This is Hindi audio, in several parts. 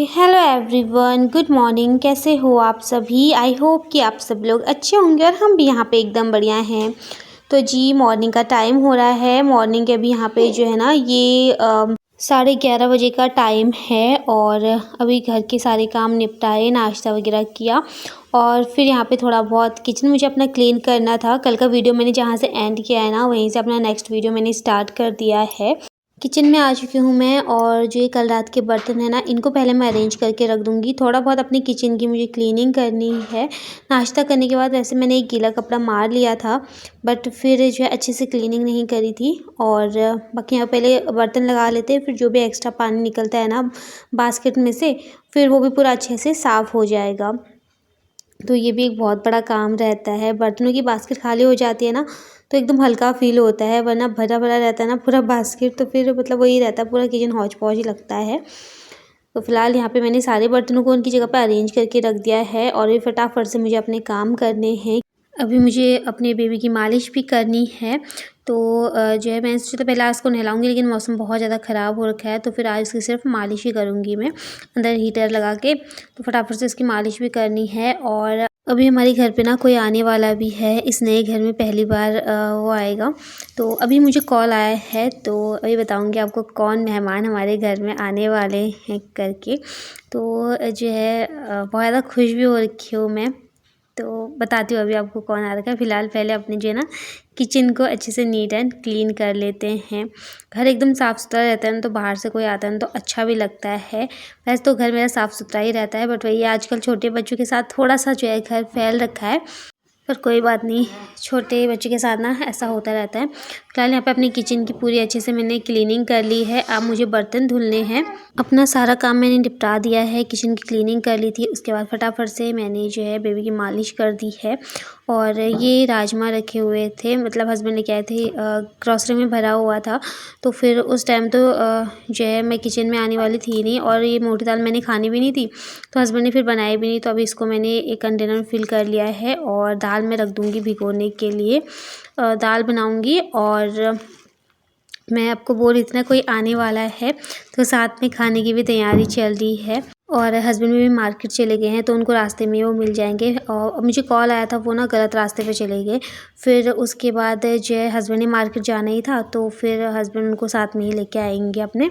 Hello everyone, good morning. कैसे हो आप सभी? आई होप कि आप सब लोग अच्छे होंगे और हम भी यहाँ पे एकदम बढ़िया हैं। तो जी मॉर्निंग का टाइम हो रहा है। मॉर्निंग के अभी यहाँ पे जो है ना ये 11:30 बजे का टाइम है और अभी घर के सारे काम निपटाए, नाश्ता वगैरह किया और फिर यहाँ पे थोड़ा बहुत किचन मुझे अपना क्लीन करना था। कल का वीडियो मैंने जहाँ से एंड किया है ना वहीं से अपना नेक्स्ट वीडियो मैंने स्टार्ट कर दिया है। किचन में आ चुकी हूँ मैं और जो ये कल रात के बर्तन है ना इनको पहले मैं अरेंज करके रख दूँगी। थोड़ा बहुत अपनी किचन की मुझे क्लीनिंग करनी है। नाश्ता करने के बाद वैसे मैंने एक गीला कपड़ा मार लिया था बट फिर जो है अच्छे से क्लीनिंग नहीं करी थी और बाकी यहाँ पहले बर्तन लगा लेते हैं, फिर जो भी एक्स्ट्रा पानी निकलता है ना बास्केट में से फिर वो भी पूरा अच्छे से साफ़ हो जाएगा। तो ये भी एक बहुत बड़ा काम रहता है। बर्तनों की बास्केट खाली हो जाती है ना तो एकदम हल्का फ़ील होता है, वरना भरा भरा रहता है ना पूरा बास्केट तो फिर मतलब वही रहता है, पूरा किचन हौच पौच ही लगता है। तो फिलहाल यहाँ पे मैंने सारे बर्तनों को उनकी जगह पे अरेंज करके रख दिया है और ये फटाफट से मुझे अपने काम करने हैं। अभी मुझे अपने बेबी की मालिश भी करनी है। तो जो है मैं सोचा पहले आज को नहलाऊंगी, लेकिन मौसम बहुत ज़्यादा ख़राब हो रखा है तो फिर आज इसकी सिर्फ मालिश ही करूँगी मैं अंदर हीटर लगा के। तो फटाफट से इसकी मालिश भी करनी है और अभी हमारे घर पे ना कोई आने वाला भी है। इस नए घर में पहली बार वो आएगा। तो अभी मुझे कॉल आया है तो अभी बताऊंगी आपको कौन मेहमान हमारे घर में आने वाले हैं करके। तो जो है बहुत ज़्यादा खुश भी हो रखी हूँ मैं। तो बताती हूँ अभी आपको कौन आ रखा है। फ़िलहाल पहले अपने जो है ना किचन को अच्छे से नीट एंड क्लीन कर लेते हैं। घर एकदम साफ़ सुथरा रहता है ना तो बाहर से कोई आता है ना तो अच्छा भी लगता है। वैसे तो घर मेरा साफ़ सुथरा ही रहता है बट वही आजकल छोटे बच्चों के साथ थोड़ा सा जो है घर फैल रखा है, पर कोई बात नहीं, छोटे बच्चे के साथ ना ऐसा होता रहता है। फिलहाल यहाँ पे अपनी किचन की पूरी अच्छे से मैंने क्लीनिंग कर ली है। अब मुझे बर्तन धुलने हैं। अपना सारा काम मैंने निपटा दिया है, किचन की क्लीनिंग कर ली थी। उसके बाद फटाफट से मैंने जो है बेबी की मालिश कर दी है। और ये राजमा रखे हुए थे, मतलब हस्बैंड लेके आए थे, ग्रॉसरी में भरा हुआ था। तो फिर उस टाइम तो जो है मैं किचन में आने वाली थी नहीं और ये मोटी दाल मैंने खानी भी नहीं थी तो हस्बैंड ने फिर बनाई भी नहीं। तो अभी इसको मैंने एक कंटेनर में फिल कर लिया है और दाल में रख दूँगी भिगोने के लिए। दाल बनाऊँगी और मैं आपको बोल रही थी ना कोई आने वाला है तो साथ में खाने की भी तैयारी चल रही है। और हस्बैंड भी मार्केट चले गए हैं तो उनको रास्ते में वो मिल जाएंगे। और मुझे कॉल आया था, वो ना गलत रास्ते पे चले गए। फिर उसके बाद जो है हस्बैंड ने मार्केट जाना ही था तो फिर हस्बैंड उनको साथ में ही लेके आएंगे अपने।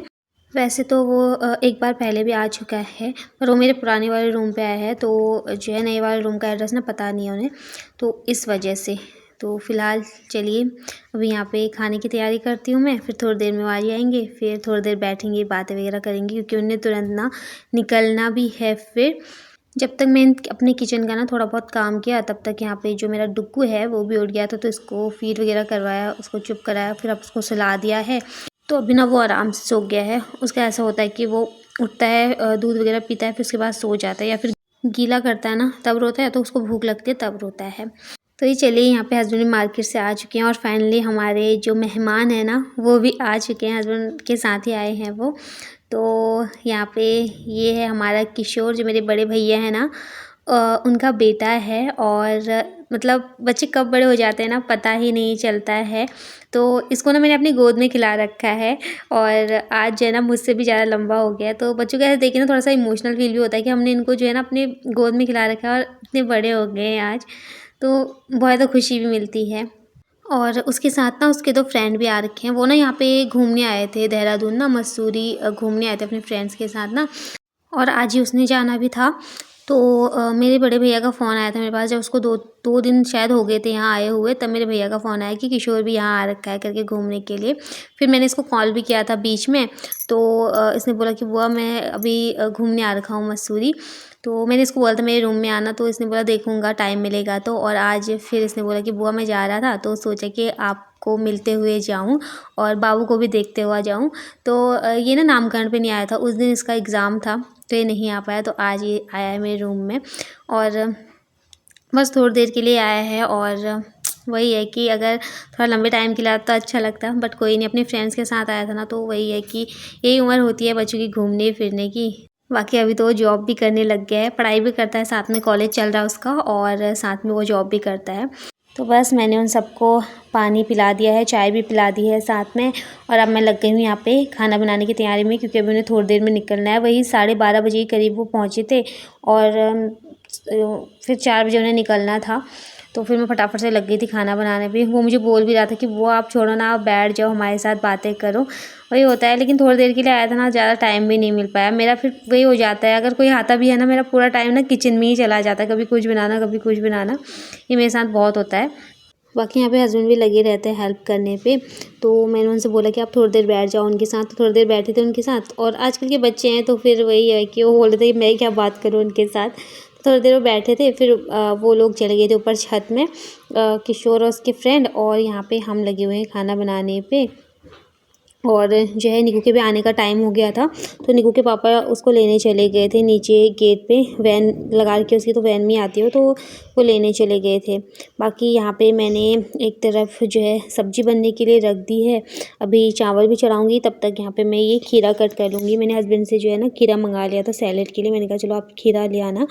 वैसे तो वो एक बार पहले भी आ चुका है पर वो मेरे पुराने वाले रूम पे आया है तो जो है नए वाले रूम का एड्रेस ना पता नहीं है उन्हें, तो इस वजह से। तो फ़िलहाल चलिए अभी यहाँ पे खाने की तैयारी करती हूँ मैं, फिर थोड़ी देर में वो आ जाएंगे, फिर थोड़ी देर बैठेंगे बातें वगैरह करेंगे क्योंकि उन्हें तुरंत ना निकलना भी है। फिर जब तक मैं अपने किचन का ना थोड़ा बहुत काम किया तब तक यहाँ पे जो मेरा डुग्गू है वो भी उठ गया था तो इसको फीड वगैरह करवाया, उसको चुप कराया, फिर अब उसको सुला दिया है। तो अभी ना वो आराम से सो गया है। उसका ऐसा होता है कि वो उठता है, दूध वगैरह पीता है, फिर उसके बाद सो जाता है या फिर गीला करता है ना तब रोता है, तो उसको भूख लगती है तब रोता है। तो ये चलिए यहाँ पे हस्बैंड मार्केट से आ चुके हैं और फाइनली हमारे जो मेहमान हैं ना वो भी आ चुके हैं, हस्बैंड के साथ ही आए हैं वो। तो यहाँ पे ये है हमारा किशोर, जो मेरे बड़े भैया हैं ना उनका बेटा है। और मतलब बच्चे कब बड़े हो जाते हैं ना पता ही नहीं चलता है। तो इसको ना मैंने अपनी गोद में खिला रखा है और आज जो है ना मुझसे भी ज़्यादा लंबा हो गया है। तो बच्चों को ऐसे देख के ना थोड़ा सा इमोशनल फील भी होता है कि हमने इनको जो है ना अपने गोद में खिला रखा है और इतने बड़े हो गए हैं आज, तो बहुत ज़्यादा खुशी भी मिलती है। और उसके साथ ना उसके 2 फ्रेंड भी आ रखे हैं। वो ना यहाँ पे घूमने आए थे, देहरादून ना मसूरी घूमने आए थे अपने फ्रेंड्स के साथ ना, और आज ही उसने जाना भी था। तो मेरे बड़े भैया का फ़ोन आया था मेरे पास, जब उसको दो दिन शायद हो गए थे यहाँ आए हुए, तब मेरे भैया का फ़ोन आया कि किशोर भी यहाँ आ रखा है करके घूमने के लिए। फिर मैंने इसको कॉल भी किया था बीच में, तो इसने बोला कि बुआ मैं अभी घूमने आ रखा हूँ मसूरी। तो मैंने इसको बोला था मेरे रूम में आना, तो इसने बोला देखूँगा टाइम मिलेगा तो। और आज फिर इसने बोला कि बुआ मैं जा रहा था तो सोचा कि आपको मिलते हुए जाऊँ और बाबू को भी देखते हुआ जाऊँ। तो ये ना नामकरण पे नहीं आया था, उस दिन इसका एग्ज़ाम था तो ये नहीं आ पाया, तो आज ये आया है मेरे रूम में और बस थोड़ी देर के लिए आया है। और वही है कि अगर थोड़ा लंबे टाइम के लिए आता तो अच्छा लगता, बट कोई नहीं, अपने फ्रेंड्स के साथ आया था ना, तो वही है कि यही उम्र होती है बच्चों की घूमने फिरने की। बाकी अभी तो वो जॉब भी करने लग गया है, पढ़ाई भी करता है साथ में, कॉलेज चल रहा है उसका और साथ में वो जॉब भी करता है। तो बस मैंने उन सबको पानी पिला दिया है, चाय भी पिला दी है साथ में। और अब मैं लग गई हूँ यहाँ पे खाना बनाने की तैयारी में, क्योंकि अभी उन्हें थोड़ी देर में निकलना है। वही 12:30 बजे के करीब वो पहुँचे थे और फिर 4 बजे उन्हें निकलना था। तो फिर मैं फटाफट से लग गई थी खाना बनाने पे। वो मुझे बोल भी रहा था कि वो आप छोड़ो ना, आप बैठ जाओ हमारे साथ बातें करो। वही होता है, लेकिन थोड़ी देर के लिए आया था ना, ज़्यादा टाइम भी नहीं मिल पाया मेरा। फिर वही हो जाता है, अगर कोई आता भी है ना, मेरा पूरा टाइम ना किचन में ही चला जाता है। कभी कुछ बनाना, कभी कुछ बनाना, ये मेरे साथ बहुत होता है। बाकी यहाँ पे हस्बैंड भी लगे रहते हैं हेल्प करने पे। तो मैंने उनसे बोला कि आप थोड़ी देर बैठ जाओ उनके साथ। तो थोड़ी देर बैठे थे उनके साथ। और आजकल के बच्चे हैं तो फिर वही है कि वो बोल रहे थे मैं क्या बात करूँ उनके साथ। थोड़ी देर वो बैठे थे, फिर वो लोग चले गए थे ऊपर छत में, किशोर और उसके फ्रेंड। और यहाँ पे हम लगे हुए हैं खाना बनाने पे। और जो है निकू के भी आने का टाइम हो गया था, तो निकू के पापा उसको लेने चले गए थे नीचे गेट पे। वैन लगा रखी है उसकी, तो वैन में आती हो, तो वो लेने चले गए थे। बाकी यहाँ पे मैंने एक तरफ जो है सब्जी बनने के लिए रख दी है। अभी चावल भी चढ़ाऊँगी, तब तक यहाँ पे मैं ये खीरा कट कर लूँगी। मैंने हस्बैंड से जो है ना खीरा मंगा लिया था सैलेड के लिए। मैंने कहा चलो आप खीरा ले आना।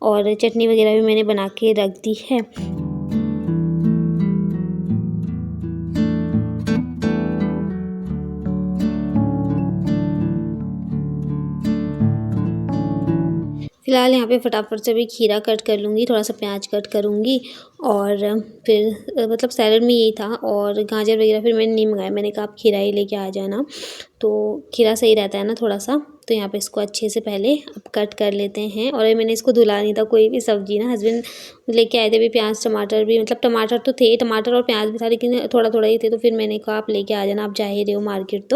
और चटनी वगैरह भी मैंने बना के रख दी है। फ़िलहाल यहाँ पे फटाफट से भी खीरा कट कर लूँगी, थोड़ा सा प्याज कट करूँगी। और फिर मतलब सैलेड में यही था। और गाजर वगैरह फिर मैंने नहीं मंगाया, मैंने कहा आप खीरा ही लेके आ जाना। तो खीरा सही रहता है ना थोड़ा सा। तो यहाँ पे इसको अच्छे से पहले अब कट कर लेते हैं। और मैंने इसको धुला नहीं था कोई भी सब्ज़ी ना, हस्बैंड लेके आए थे भी प्याज टमाटर भी, मतलब टमाटर तो थे, टमाटर और प्याज भी था, लेकिन थोड़ा थोड़ा ही थे। तो फिर मैंने कहा आप लेके आ जाना, आप जा ही रहे हो मार्केट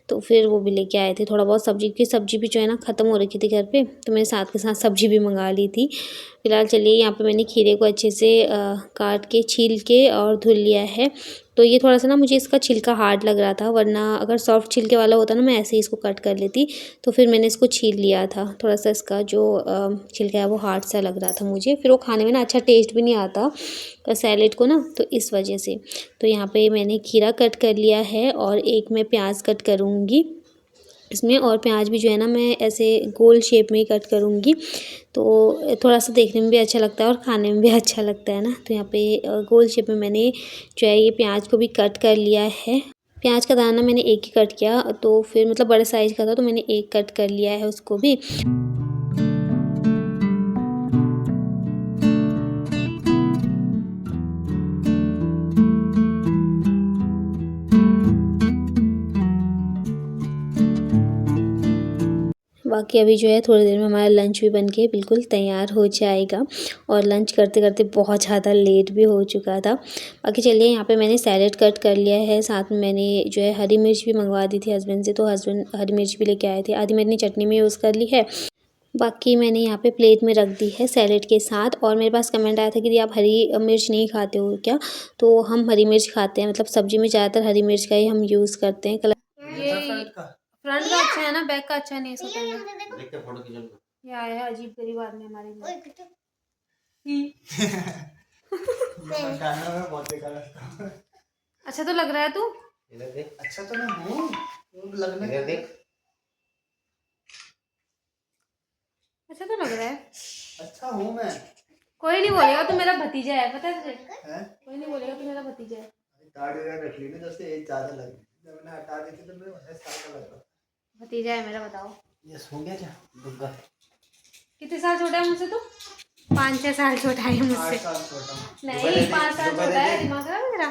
तो फिर वो भी लेके आए थे थोड़ा बहुत सब्ज़ी, की सब्ज़ी भी जो है ना ख़त्म हो रखी थी घर पे। तो मैंने साथ के साथ सब्ज़ी भी मंगा ली थी। फ़िलहाल चलिए यहाँ पे मैंने खीरे को अच्छे से काट के छील के और धुल लिया है। तो ये थोड़ा सा ना मुझे इसका छिलका हार्ड लग रहा था, वरना अगर सॉफ्ट छिलके वाला होता ना मैं ऐसे ही इसको कट कर लेती। तो फिर मैंने इसको छील लिया था। थोड़ा सा इसका जो छिलका है वो हार्ड सा लग रहा था मुझे, फिर वो खाने में ना अच्छा टेस्ट भी नहीं आता सैलेड को ना, तो इस वजह से। तो यहाँ पे मैंने खीरा कट कर लिया है और एक मैं प्याज कट करूँगी इसमें। और प्याज भी जो है ना मैं ऐसे गोल शेप में ही कट करूँगी, तो थोड़ा सा देखने में भी अच्छा लगता है और खाने में भी अच्छा लगता है ना। तो यहाँ पे गोल शेप में मैंने जो है ये प्याज को भी कट कर लिया है। प्याज का दाना मैंने एक ही कट किया, तो फिर मतलब बड़े साइज़ का था तो मैंने एक कट कर लिया है उसको भी। बाकी अभी जो है थोड़ी देर में हमारा लंच भी बनके बिल्कुल तैयार हो जाएगा। और लंच करते करते बहुत ज़्यादा लेट भी हो चुका था। बाकी चलिए यहाँ पे मैंने सैलेड कट कर लिया है, साथ में मैंने जो है हरी मिर्च भी मंगवा दी थी हस्बैंड से, तो हस्बैंड हरी मिर्च भी लेके आए थे। आधी मैंने चटनी में यूज़ कर ली है, बाकी मैंने यहाँ पे प्लेट में रख दी है सैलेड के साथ। और मेरे पास कमेंट आया था कि दीदी आप हरी मिर्च नहीं खाते हो क्या? तो हम हरी मिर्च खाते हैं, मतलब सब्जी में ज़्यादातर हरी मिर्च का ही हम यूज़ करते हैं। ये फ्रंट का अच्छा है ना, बैक का अच्छा नहीं है इसका कैमरा। ये आया है अजीब गरीब आदमी हमारे घर। अच्छा तो लग रहा है तू? इधर देख। अच्छा तो मैं हूँ, लगने इधर देख। अच्छा तो लग रहा है। अच्छा हूँ मैं। कोई नहीं बोलेगा तू मेरा भतीजा है, पता है तुझे? कोई नहीं बोलेगा तू मेरा भतीजा है। दाढ़ी रख ली ना, जब से एज ज्यादा लगी, जब मैंने हटा दी थी तो मैं 19 साल का लग रहा था। भतीजा है मेरा, बताओ। यस हो गया क्या दुग्गा? कितने साल छोटा है मुझसे तू? 5-6 साल छोटा है मुझसे। 8 साल छोटा नहीं, 5 साल छोटा है। दिमाग खराब है मेरा?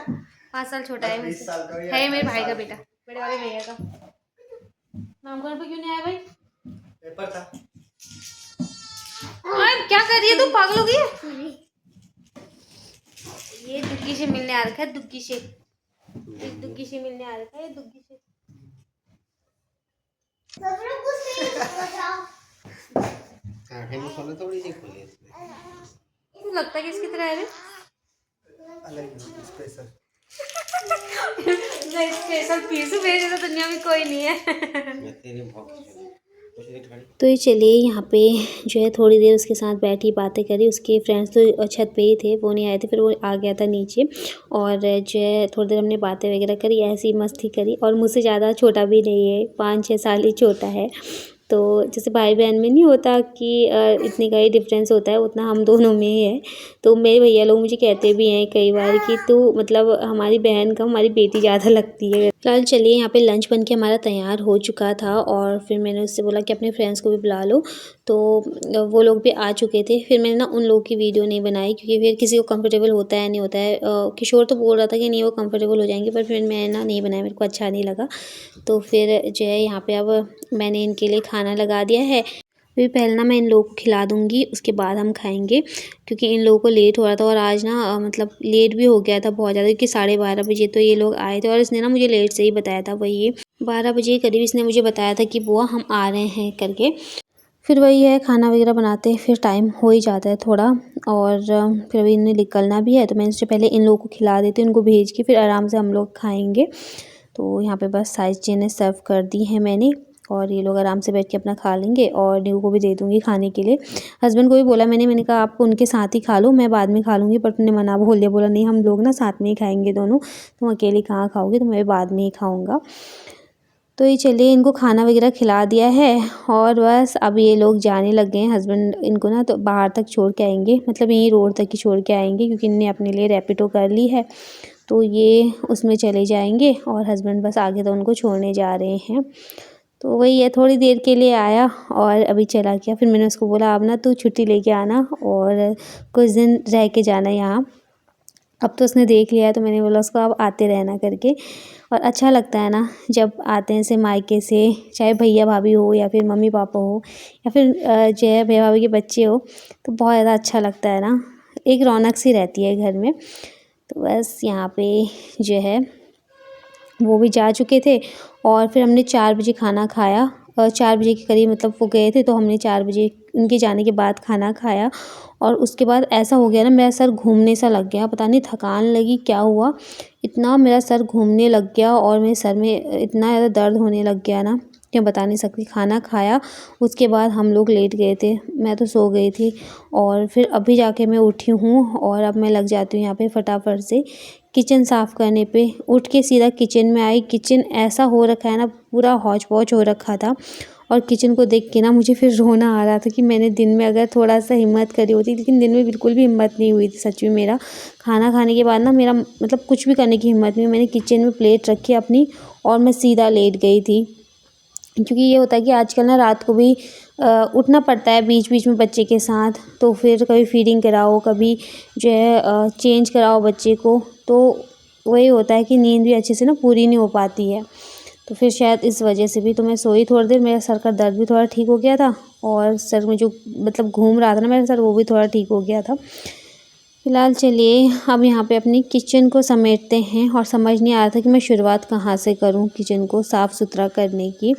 5 साल छोटा है मुझसे। है मेरे भाई का बेटा, बड़े वाले भैया का। नामकरण पे क्यों नहीं आया भाई? पेपर था। क्या कर रही है तू, पागल हो गई है? ये दुग्गी से मिलने आ रखा है, दुग्गी से। दुग्गी से मिलने आ रखा है, दुग्गी से। थोड़ी सी खुली इसमें। लगता है कि इसकी तरह है अलग स्पेशल। स्पेशल पीस भेज तो दुनिया में कोई नहीं है। तो ये चलिए यहाँ पे जो है थोड़ी देर उसके साथ बैठी बातें करी। उसके फ्रेंड्स तो छत पे ही थे, वो नहीं आए थे, फिर वो आ गया था नीचे। और जो है थोड़ी देर हमने बातें वगैरह करी, ऐसी मस्ती करी। और मुझसे ज़्यादा छोटा भी नहीं है, 5-6 साल ही छोटा है। तो जैसे भाई बहन में नहीं होता कि इतने का ही डिफरेंस होता है, उतना हम दोनों में ही है। तो मेरे भैया लोग मुझे कहते भी हैं कई बार कि तू मतलब हमारी बहन कम हमारी बेटी ज़्यादा लगती है। फिलहाल चलिए, यहाँ पे लंच बन के हमारा तैयार हो चुका था और फिर मैंने उससे बोला कि अपने फ्रेंड्स को भी बुला लो। तो वो लोग भी आ चुके थे। फिर मैंने ना उन लोगों की वीडियो नहीं बनाई क्योंकि फिर किसी को कंफर्टेबल होता है नहीं होता है। किशोर तो बोल रहा था कि नहीं वो कंफर्टेबल हो जाएंगे, पर फिर मैंने ना नहीं बनाया, मेरे को अच्छा नहीं लगा। तो फिर जो है यहाँ पे अब मैंने इनके लिए खाना लगा दिया है। फिर पहले ना मैं इन लोगों को खिला दूँगी, उसके बाद हम खाएँगे क्योंकि इन लोगों को लेट हो रहा था और आज ना मतलब लेट भी हो गया था बहुत ज़्यादा, क्योंकि 12:30 बजे तो ये लोग आए थे और इसने ना मुझे लेट से ही बताया था। वही 12 बजे के करीब इसने मुझे बताया था कि बुआ हम आ रहे हैं करके। फिर वही है, खाना वगैरह बनाते फिर टाइम हो ही जाता है थोड़ा। और फिर अभी इन्हें निकलना भी है, तो मैंने सोचा पहले इन लोगों को खिला देती हूँ, उनको भेज के फिर आराम से हम लोग खाएँगे। तो यहाँ पे बस सारी चीज़ें सर्व कर दी हैं मैंने और ये लोग आराम से बैठ के अपना खा लेंगे और न्यू को भी दे दूँगी खाने के लिए। हस्बैंड को भी बोला मैंने कहा आप उनके साथ ही खा लो, मैं बाद में खा लूँगी, पर उन्होंने मना बोल दिया। बोला नहीं, हम लोग ना साथ में ही खाएँगे दोनों, तुम अकेली कहाँ खाओगी, तो मैं बाद में ही खाऊँगा। तो ये चलिए, इनको खाना वगैरह खिला दिया है और बस अब ये लोग जाने लग गए हैं। हस्बैंड इनको ना तो बाहर तक छोड़ के आएंगे, मतलब यहीं रोड तक ही छोड़ के आएंगे क्योंकि इनने अपने लिए रैपिडो कर ली है। तो ये उसमें चले जाएंगे और हस्बैंड बस आगे तो उनको छोड़ने जा रहे हैं। तो वही है, थोड़ी देर के लिए आया और अभी चला गया। फिर मैंने उसको बोला अब ना तू छुट्टी लेके आना और कुछ दिन रह के जाना यहाँ। अब तो उसने देख लिया है, तो मैंने बोला उसको अब आते रहना करके। और अच्छा लगता है ना जब आते हैं से मायके से, चाहे भैया भाभी हो या फिर मम्मी पापा हो या फिर जो है भैया भाभी के बच्चे हो, तो बहुत ज़्यादा अच्छा लगता है ना, एक रौनक सी रहती है घर में। तो बस यहाँ पे जो है वो भी जा चुके थे और फिर हमने 4 बजे खाना खाया। 4 बजे के करीब मतलब वो गए थे, तो हमने 4 बजे उनके जाने के बाद खाना खाया। और उसके बाद ऐसा हो गया ना, मेरा सर घूमने सा लग गया, पता नहीं थकान लगी क्या हुआ, इतना मेरा सर घूमने लग गया और मेरे सर में इतना ज़्यादा दर्द होने लग गया ना कि मैं बता नहीं सकती। खाना खाया उसके बाद हम लोग लेट गए थे, मैं तो सो गई थी और फिर अभी जाके मैं उठी हूँ और अब मैं लग जाती हूँ यहाँ पे फटाफट से किचन साफ़ करने पे। उठ के सीधा किचन में आई। किचन ऐसा हो रखा है ना, पूरा हौच पौच हो रखा था और किचन को देख के ना मुझे फिर रोना आ रहा था कि मैंने दिन में अगर थोड़ा सा हिम्मत करी होती, लेकिन दिन में बिल्कुल भी हिम्मत नहीं हुई थी सच में। मेरा खाना खाने के बाद ना मेरा मतलब कुछ भी करने की हिम्मत नहीं हुई। मैंने किचन में प्लेट रखी अपनी और मैं सीधा लेट गई थी, क्योंकि ये होता है कि आजकल ना रात को भी उठना पड़ता है बीच बीच में बच्चे के साथ, तो फिर कभी फीडिंग कराओ, कभी जो है चेंज कराओ बच्चे को, तो वही होता है कि नींद भी अच्छे से ना पूरी नहीं हो पाती है। तो फिर शायद इस वजह से भी तो मैं सोई थोड़ी देर, मेरा सर का दर्द भी थोड़ा ठीक हो गया था और सर में जो मतलब घूम रहा था ना मेरा सर, वो भी थोड़ा ठीक हो गया था। फिलहाल चलिए अब यहाँ पे अपनी किचन को समेटते हैं और समझ नहीं आ रहा था कि मैं शुरुआत कहाँ से करूँ किचन को साफ़ सुथरा करने की।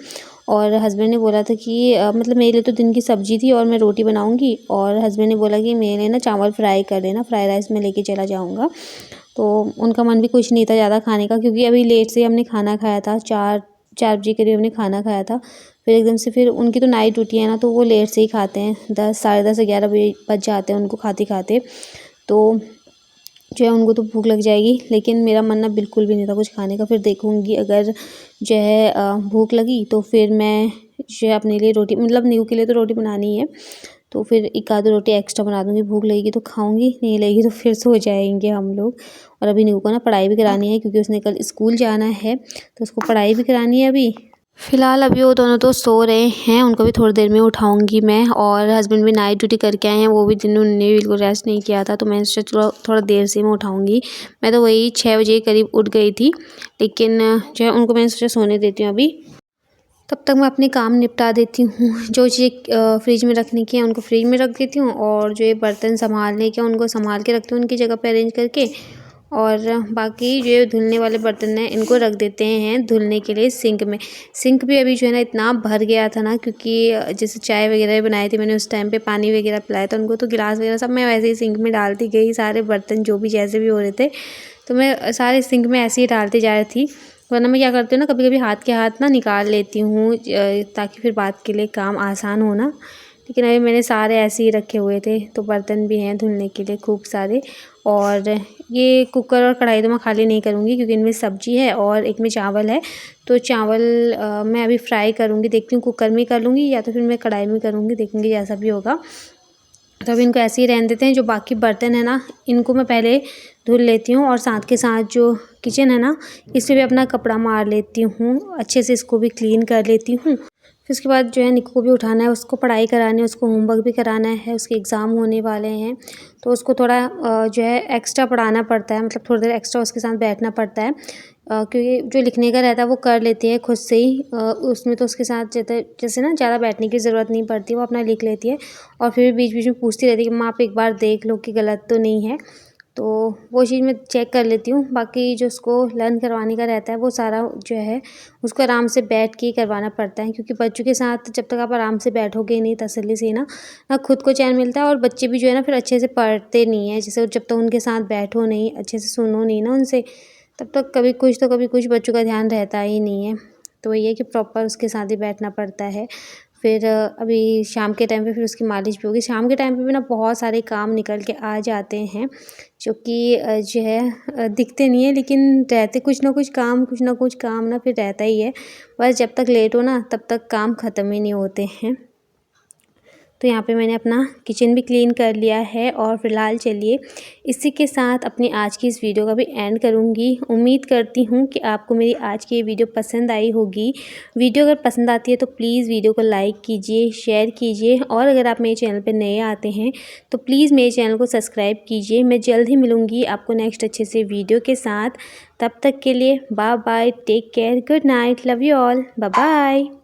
और हस्बैंड ने बोला था कि मतलब मेरे लिए तो दिन की सब्ज़ी थी और मैं रोटी बनाऊँगी, और हस्बैंड ने बोला कि मेरे लिए ना चावल फ्राई कर देना, फ्राई राइस में लेके चला जाऊँगा। तो उनका मन भी कुछ नहीं था ज़्यादा खाने का, क्योंकि अभी लेट से हमने खाना खाया था, 4 बजे करीब हमने खाना खाया था। फिर एकदम से फिर उनकी तो नाइट ड्यूटी है ना, तो वो लेट से ही खाते हैं, 10 साढ़े 10 11 बजे बज जाते हैं उनको खाते खाते। तो जो है उनको तो भूख लग जाएगी, लेकिन मेरा मन ना बिल्कुल भी नहीं था कुछ खाने का। फिर देखूँगी अगर जो है भूख लगी तो फिर मैं जो है अपने लिए रोटी, मतलब नीयू के लिए तो रोटी बनानी है, तो फिर एक आधी रोटी एक्स्ट्रा बना दूँगी। भूख लगेगी तो खाऊँगी, नहीं लगेगी तो फिर सो जाएंगे हम लोग। और अभी नीयू को ना पढ़ाई भी करानी है क्योंकि उसने कल स्कूल जाना है, तो उसको पढ़ाई भी करानी है अभी। फ़िलहाल अभी वो दोनों तो सो रहे हैं, उनको भी थोड़ी देर में उठाऊंगी मैं। और हस्बैंड भी नाइट ड्यूटी करके आए हैं, वो भी दिन में उन्होंने बिल्कुल रेस्ट नहीं किया था, तो मैंने सोचा थोड़ा थोड़ा देर से मैं उठाऊंगी। मैं तो वही 6 बजे के करीब उठ गई थी, लेकिन जो है उनको मैंने सोचा सोने देती हूँ अभी, तब तक मैं अपने काम निपटा देती हूँ। जो चीज़ फ्रिज में रखने की है उनको फ्रिज में रख देती हूँ, और जो ये बर्तन संभालने के उनको संभाल के रखती हूँ उनकी जगह पे अरेंज करके। और बाकी जो धुलने वाले बर्तन हैं इनको रख देते हैं धुलने के लिए सिंक में। सिंक भी अभी जो है ना इतना भर गया था ना, क्योंकि जैसे चाय वगैरह बनाई थी मैंने, उस टाइम पे पानी वगैरह पिलाया था उनको, तो गिलास वगैरह सब मैं वैसे ही सिंक में डालती गई, सारे बर्तन जो भी जैसे भी हो रहे थे तो मैं सारे सिंक में ऐसे ही डालती जा रही थी। वरना मैं क्या करती हूँ ना, कभी कभी हाथ के हाथ ना निकाल लेती हूँ ताकि फिर बाद के लिए काम आसान हो ना। लेकिन अभी मैंने सारे ऐसे ही रखे हुए थे, तो बर्तन भी हैं धुलने के लिए खूब सारे। और ये कुकर और कढ़ाई तो मैं खाली नहीं करूँगी, क्योंकि इनमें सब्ज़ी है और एक में चावल है। तो चावल मैं अभी फ्राई करूँगी, देखती हूँ कुकर में कर लूँगी या तो फिर मैं कढ़ाई में करूँगी, देखेंगे जैसा भी होगा। तो अभी इनको ऐसे ही रहने देते हैं। जो बाकी बर्तन है ना, इनको मैं पहले धुल लेती हूँ और साथ के साथ जो किचन है ना, इस पे भी अपना कपड़ा मार लेती हूँ, अच्छे से इसको भी क्लीन कर लेती हूँ। फिर उसके बाद जो है निक्कू को भी उठाना है, उसको पढ़ाई करानी है, उसको होमवर्क भी कराना है, उसके एग्ज़ाम होने वाले हैं। तो उसको थोड़ा जो है एक्स्ट्रा पढ़ाना पड़ता है, मतलब थोड़ी देर एक्स्ट्रा उसके साथ बैठना पड़ता है, क्योंकि जो लिखने का रहता है वो कर लेती है खुद से ही। उसमें तो उसके साथ जैसे ना ज़्यादा बैठने की ज़रूरत नहीं पड़ती, वो अपना लिख लेती है। और फिर बीच बीच में पूछती रहती है कि माँ आप एक बार देख लो कि गलत तो नहीं है। तो वो चीज़ मैं चेक कर लेती हूँ। बाकी जो उसको लर्न करवाने का रहता है वो सारा जो है उसको आराम से बैठ के ही करवाना पड़ता है, क्योंकि बच्चों के साथ जब तक आप आराम से बैठोगे नहीं तसल्ली से ना खुद को चैन मिलता है, और बच्चे भी जो है ना फिर अच्छे से पढ़ते नहीं है। जैसे जब तक उनके साथ बैठो नहीं, अच्छे से सुनो नहीं ना उनसे, तब तक कभी कुछ तो कभी कुछ बच्चों का ध्यान रहता ही नहीं है। तो ये है कि प्रॉपर उसके साथ ही बैठना पड़ता है। फिर अभी शाम के टाइम पे फिर उसकी मालिश भी होगी। शाम के टाइम पे भी ना बहुत सारे काम निकल के आ जाते हैं, जो कि जो है दिखते नहीं है, लेकिन रहते कुछ ना कुछ काम ना फिर रहता ही है। बस जब तक लेट हो ना तब तक काम ख़त्म ही नहीं होते हैं। तो यहाँ पे मैंने अपना किचन भी क्लीन कर लिया है। और फ़िलहाल चलिए इसी के साथ अपनी आज की इस वीडियो का भी एंड करूँगी। उम्मीद करती हूँ कि आपको मेरी आज की ये वीडियो पसंद आई होगी। वीडियो अगर पसंद आती है तो प्लीज़ वीडियो को लाइक कीजिए, शेयर कीजिए, और अगर आप मेरे चैनल पर नए आते हैं तो प्लीज़ मेरे चैनल को सब्सक्राइब कीजिए। मैं जल्द ही मिलूँगी आपको नेक्स्ट अच्छे से वीडियो के साथ। तब तक के लिए bye bye, take care, good night, love you all, bye bye.